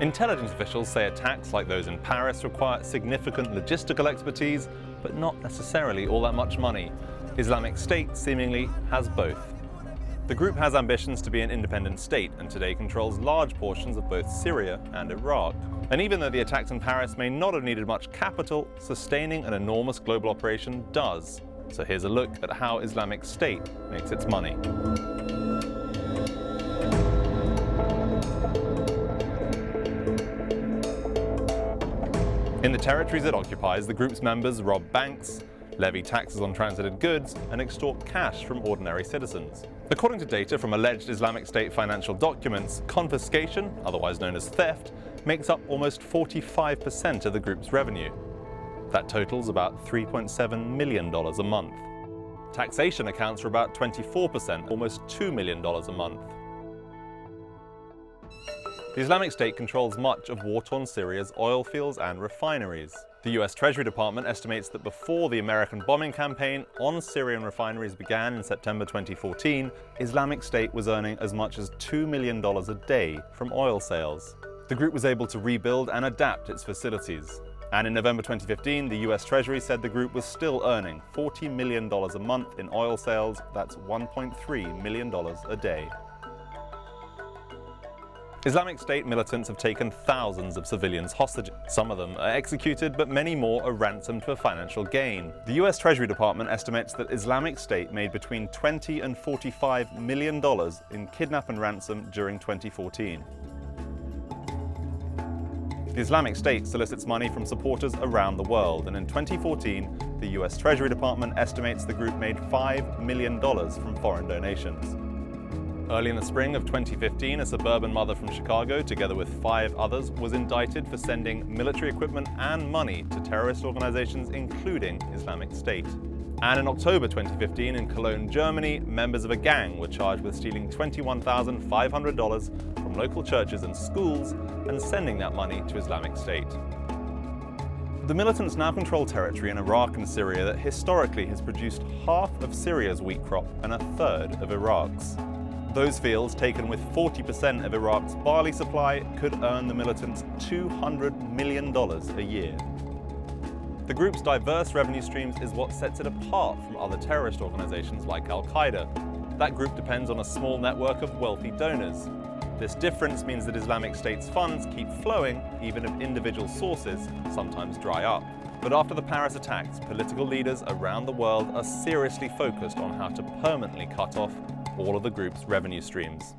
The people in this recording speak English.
Intelligence officials say attacks like those in Paris require significant logistical expertise, but not necessarily all that much money. Islamic State seemingly has both. The group has ambitions to be an independent state and today controls large portions of both Syria and Iraq. And even though the attacks in Paris may not have needed much capital, sustaining an enormous global operation does. So here's a look at how Islamic State makes its money. In the territories it occupies, the group's members rob banks, levy taxes on transited goods, and extort cash from ordinary citizens. According to data from alleged Islamic State financial documents, confiscation, otherwise known as theft, makes up almost 45% of the group's revenue. That totals about $3.7 million a month. Taxation accounts for about 24%, almost $2 million a month. The Islamic State controls much of war-torn Syria's oil fields and refineries. The US Treasury Department estimates that before the American bombing campaign on Syrian refineries began in September 2014, Islamic State was earning as much as $2 million a day from oil sales. The group was able to rebuild and adapt its facilities. And in November 2015, the US Treasury said the group was still earning $40 million a month in oil sales. That's $1.3 million a day. Islamic State militants have taken thousands of civilians hostage. Some of them are executed, but many more are ransomed for financial gain. The US Treasury Department estimates that Islamic State made between $20 and $45 million in kidnap and ransom during 2014. The Islamic State solicits money from supporters around the world, and in 2014, the US Treasury Department estimates the group made $5 million from foreign donations. Early in the spring of 2015, a suburban mother from Chicago, together with 5 others, was indicted for sending military equipment and money to terrorist organizations, including Islamic State. And in October 2015, in Cologne, Germany, members of a gang were charged with stealing $21,500 from local churches and schools and sending that money to Islamic State. The militants now control territory in Iraq and Syria that historically has produced half of Syria's wheat crop and a third of Iraq's. Those fields, taken with 40% of Iraq's barley supply, could earn the militants $200 million a year. The group's diverse revenue streams is what sets it apart from other terrorist organizations like Al-Qaeda. That group depends on a small network of wealthy donors. This difference means that Islamic State's funds keep flowing, even if individual sources sometimes dry up. But after the Paris attacks, political leaders around the world are seriously focused on how to permanently cut off all of the group's revenue streams.